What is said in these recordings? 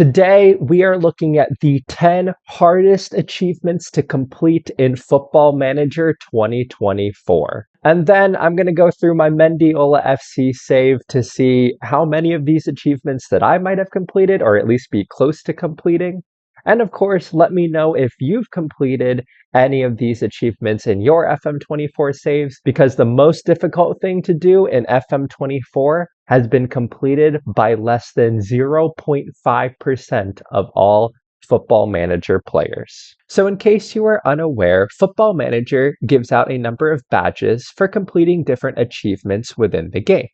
Today, we are looking at the 10 hardest achievements to complete in Football Manager 2024. And then I'm going to go through my Mendiola FC save to see how many of these achievements that I might have completed, or at least be close to completing. And of course, let me know if you've completed any of these achievements in your FM24 saves, because the most difficult thing to do in FM24 has been completed by less than 0.5% of all Football Manager players. So in case you are unaware, Football Manager gives out a number of badges for completing different achievements within the game.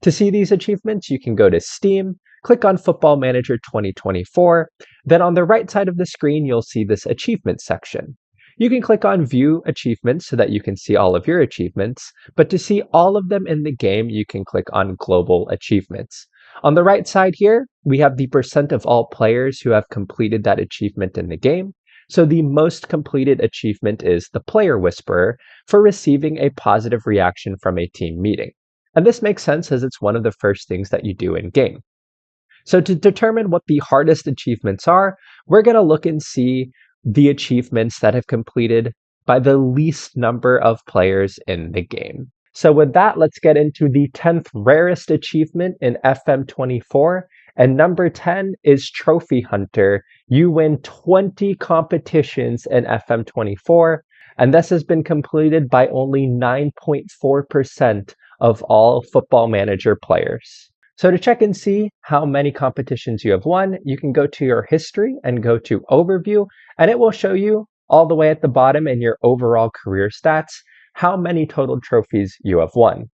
To see these achievements, you can go to Steam, click on Football Manager 2024, then on the right side of the screen, you'll see this achievements section. You can click on View Achievements so that you can see all of your achievements, but to see all of them in the game, you can click on Global Achievements. On the right side here, we have the percent of all players who have completed that achievement in the game. So the most completed achievement is the Player Whisperer for receiving a positive reaction from a team meeting. And this makes sense as it's one of the first things that you do in game. So to determine what the hardest achievements are, we're going to look and see the achievements that have completed by the least number of players in the game. So with that, let's get into the 10th rarest achievement in FM24. And number 10 is Trophy Hunter. You win 20 competitions in FM24, and this has been completed by only 9.4% of all Football Manager players. So to check and see how many competitions you have won, you can go to your history and go to Overview, and it will show you all the way at the bottom in your overall career stats how many total trophies you have won.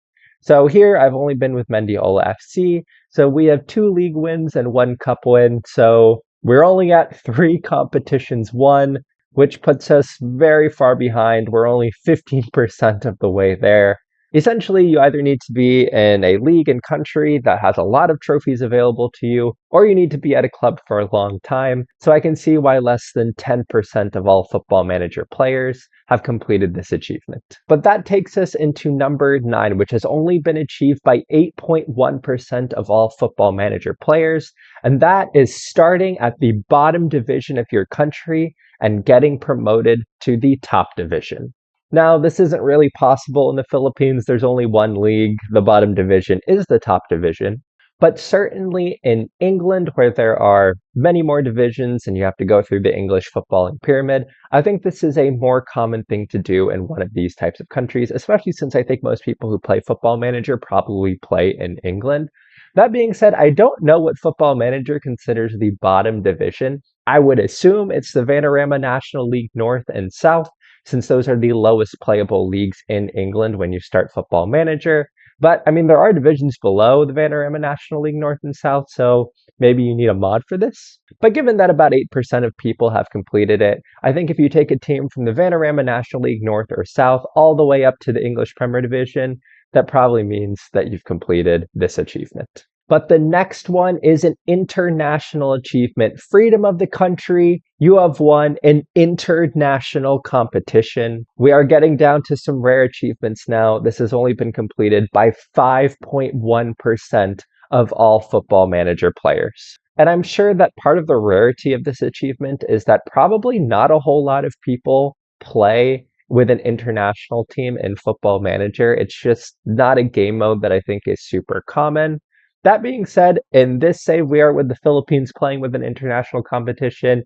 So here I've only been with Mendiola FC, so we have 2 league wins and 1 cup win, so we're only at 3 competitions won, which puts us very far behind. We're only 15% of the way there. Essentially, you either need to be in a league and country that has a lot of trophies available to you, or you need to be at a club for a long time. So I can see why less than 10% of all Football Manager players have completed this achievement. But that takes us into number 9, which has only been achieved by 8.1% of all Football Manager players, and that is starting at the bottom division of your country and getting promoted to the top division. Now, this isn't really possible in the Philippines. There's only one league. The bottom division is the top division. But certainly in England, where there are many more divisions and you have to go through the English footballing pyramid, I think this is a more common thing to do in one of these types of countries, especially since I think most people who play Football Manager probably play in England. That being said, I don't know what Football Manager considers the bottom division. I would assume it's the Vanarama National League North and South, since those are the lowest playable leagues in England when you start Football Manager. But, I mean, there are divisions below the Vanarama National League North and South, so maybe you need a mod for this. But given that about 8% of people have completed it, I think if you take a team from the Vanarama National League North or South all the way up to the English Premier Division, that probably means that you've completed this achievement. But the next one is an international achievement. Freedom of the country. You have won an international competition. We are getting down to some rare achievements now. This has only been completed by 5.1% of all Football Manager players. And I'm sure that part of the rarity of this achievement is that probably not a whole lot of people play with an international team in Football Manager. It's just not a game mode that I think is super common. That being said, in this save, we are with the Philippines playing with an international competition,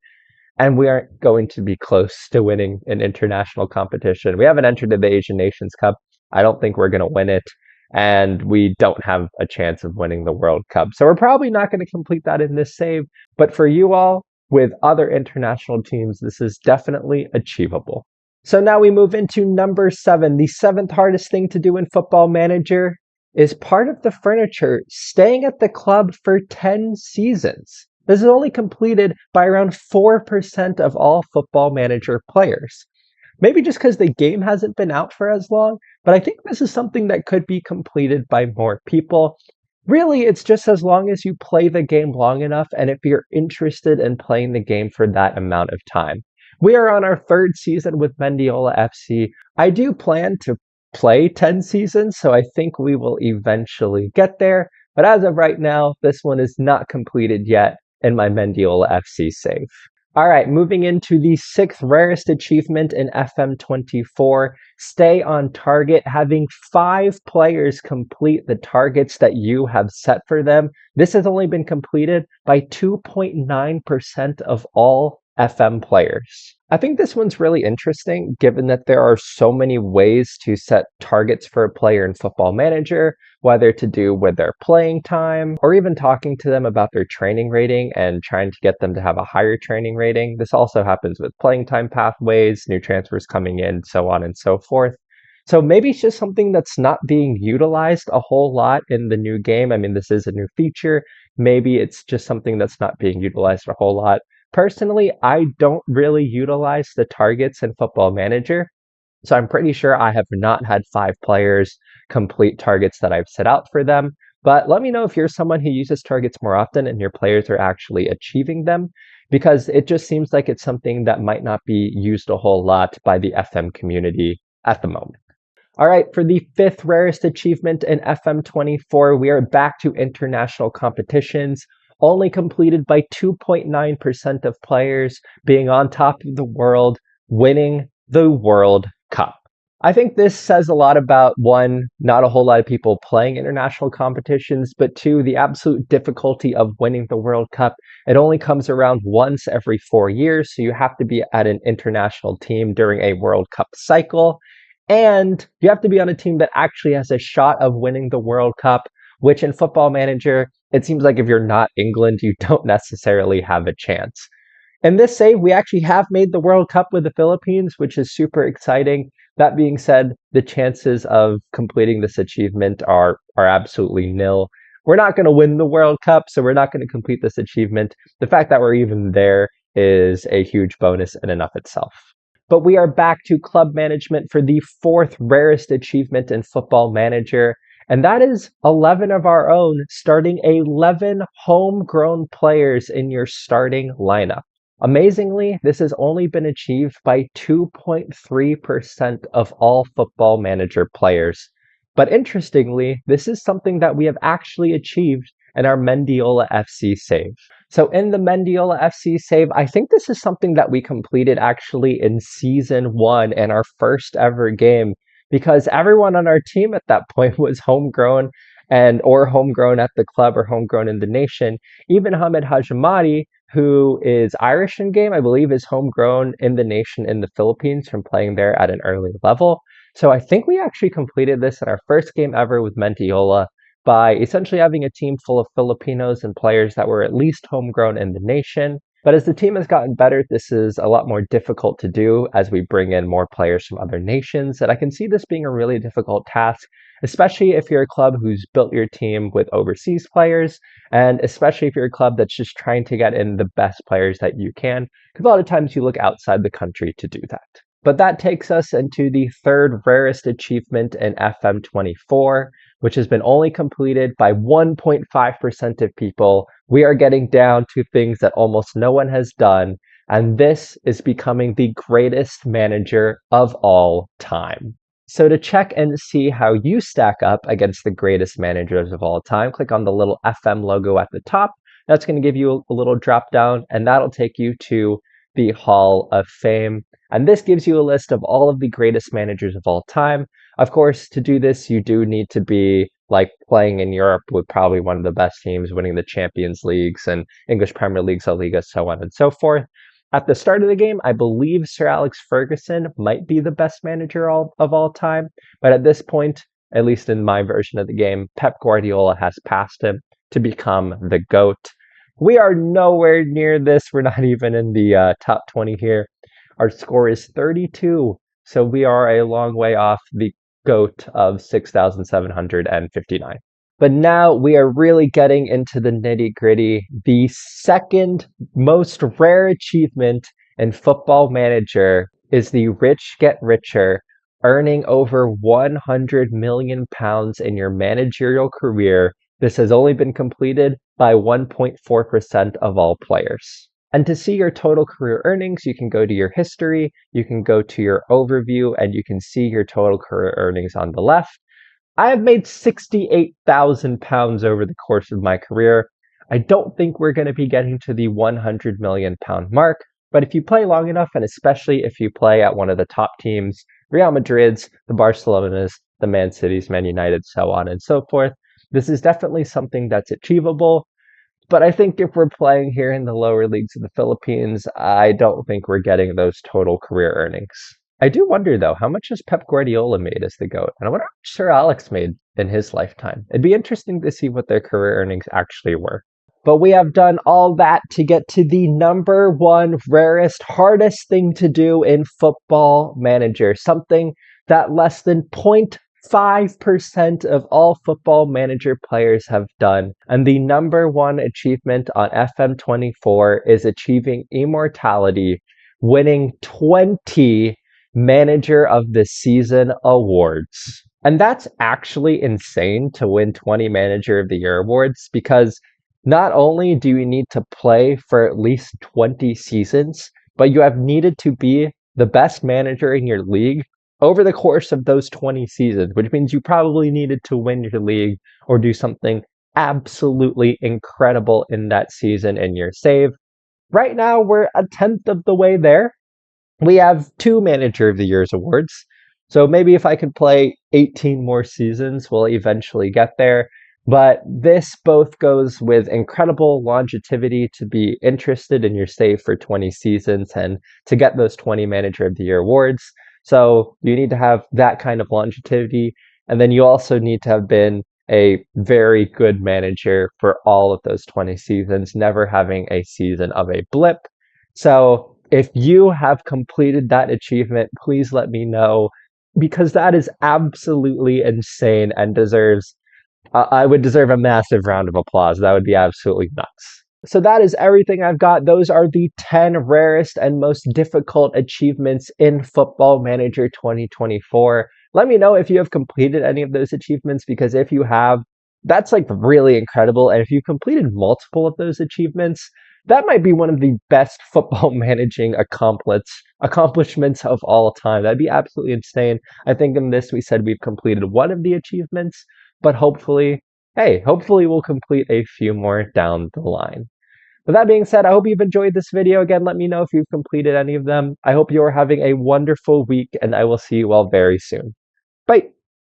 and we aren't going to be close to winning an international competition. We haven't entered the Asian Nations Cup. I don't think we're going to win it, and we don't have a chance of winning the World Cup. So we're probably not going to complete that in this save, but for you all, with other international teams, this is definitely achievable. So now we move into number 7, the 7th hardest thing to do in Football Manager is part of the furniture staying at the club for 10 seasons. This is only completed by around 4% of all Football Manager players. Maybe just because the game hasn't been out for as long, but I think this is something that could be completed by more people. Really, it's just as long as you play the game long enough and if you're interested in playing the game for that amount of time. We are on our 3rd season with Mendiola FC. I do plan to play 10 seasons, so I think we will eventually get there. But as of right now, this one is not completed yet. in my Mendiola FC save. All right, moving into the sixth rarest achievement in FM24, stay on target, having 5 players complete the targets that you have set for them. This has only been completed by 2.9% of all FM players. I think this one's really interesting given that there are so many ways to set targets for a player in Football Manager, whether to do with their playing time or even talking to them about their training rating and trying to get them to have a higher training rating. This also happens with playing time pathways, new transfers coming in, so on and so forth. So maybe it's just something that's not being utilized a whole lot in the new game. I mean, this is a new feature. Maybe it's just something that's not being utilized a whole lot. Personally, I don't really utilize the targets in Football Manager. So I'm pretty sure I have not had 5 players complete targets that I've set out for them. But let me know if you're someone who uses targets more often and your players are actually achieving them, because it just seems like it's something that might not be used a whole lot by the FM community at the moment. All right, for the fifth rarest achievement in FM24, we are back to international competitions, only completed by 2.9% of players, being on top of the world, winning the World Cup. I think this says a lot about, one, not a whole lot of people playing international competitions, but two, the absolute difficulty of winning the World Cup. It only comes around once every 4 years, so you have to be at an international team during a World Cup cycle. And you have to be on a team that actually has a shot of winning the World Cup, which in Football Manager, it seems like if you're not England, you don't necessarily have a chance. In this save, we actually have made the World Cup with the Philippines, which is super exciting. That being said, the chances of completing this achievement are absolutely nil. We're not going to win the World Cup, so we're not going to complete this achievement. The fact that we're even there is a huge bonus in and of itself. But we are back to club management for the fourth rarest achievement in Football Manager, and that is 11 of our own, starting 11 homegrown players in your starting lineup. Amazingly, this has only been achieved by 2.3% of all Football Manager players. But interestingly, this is something that we have actually achieved in our Mendiola FC save. So in the Mendiola FC save, I think this is something that we completed actually in season 1 and our first ever game, because everyone on our team at that point was homegrown or homegrown at the club or homegrown in the nation. Even Hamed Hajimati, who is Irish in game, I believe is homegrown in the nation in the Philippines from playing there at an early level. So I think we actually completed this in our first game ever with Mendiola by essentially having a team full of Filipinos and players that were at least homegrown in the nation. But as the team has gotten better, this is a lot more difficult to do as we bring in more players from other nations. And I can see this being a really difficult task, especially if you're a club who's built your team with overseas players, and especially if you're a club that's just trying to get in the best players that you can, because a lot of times you look outside the country to do that. But that takes us into the third rarest achievement in FM24, which has been only completed by 1.5% of people. We are getting down to things that almost no one has done, and this is becoming the greatest manager of all time. So to check and see how you stack up against the greatest managers of all time, click on the little FM logo at the top. That's going to give you a little drop down, and that'll take you to the Hall of Fame. And this gives you a list of all of the greatest managers of all time. Of course, to do this, you do need to be like playing in Europe with probably one of the best teams, winning the Champions Leagues and English Premier League, La Liga, so on and so forth. At the start of the game, I believe Sir Alex Ferguson might be the best manager of all time. But at this point, at least in my version of the game, Pep Guardiola has passed him to become the GOAT. We are nowhere near this. We're not even in the top 20 here. Our score is 32, so we are a long way off the GOAT of 6,759. But now we are really getting into the nitty gritty. The second most rare achievement in Football Manager is the rich get richer, earning over £100 million in your managerial career. This has only been completed by 1.4% of all players. And to see your total career earnings, you can go to your history, you can go to your overview, and you can see your total career earnings on the left. I have made £68,000 over the course of my career. I don't think we're going to be getting to the 100 million pound mark, but if you play long enough, and especially if you play at one of the top teams, Real Madrid's, the Barcelona's, the Man City's, Man United, so on and so forth, this is definitely something that's achievable. But I think if we're playing here in the lower leagues of the Philippines, I don't think we're getting those total career earnings. I do wonder, though, how much has Pep Guardiola made as the GOAT? And I wonder how much Sir Alex made in his lifetime. It'd be interesting to see what their career earnings actually were. But we have done all that to get to the number one rarest, hardest thing to do in Football Manager, something that less than 0.5% of all Football Manager players have done. And the number one achievement on FM24 is achieving immortality, winning 20 Manager of the Season awards. And that's actually insane to win 20 Manager of the Year awards because not only do you need to play for at least 20 seasons, but you have needed to be the best manager in your league over the course of those 20 seasons, which means you probably needed to win your league or do something absolutely incredible in that season in your save. Right now, we're a tenth of the way there. We have two Manager of the Year's awards. So maybe if I could play 18 more seasons, we'll eventually get there. But this both goes with incredible longevity to be interested in your save for 20 seasons and to get those 20 Manager of the Year awards. So you need to have that kind of longevity. And then you also need to have been a very good manager for all of those 20 seasons, never having a season of a blip. So if you have completed that achievement, please let me know because that is absolutely insane and deserves I would deserve a massive round of applause. That would be absolutely nuts. So that is everything I've got. Those are the 10 rarest and most difficult achievements in Football Manager 2024. Let me know if you have completed any of those achievements because if you have, that's like really incredible. And if you've completed multiple of those achievements, that might be one of the best football managing accomplishments of all time. That'd be absolutely insane. I think in this we said we've completed one of the achievements, but hopefully we'll complete a few more down the line. With that being said, I hope you've enjoyed this video. Again, let me know if you've completed any of them. I hope you're having a wonderful week, and I will see you all very soon. Bye!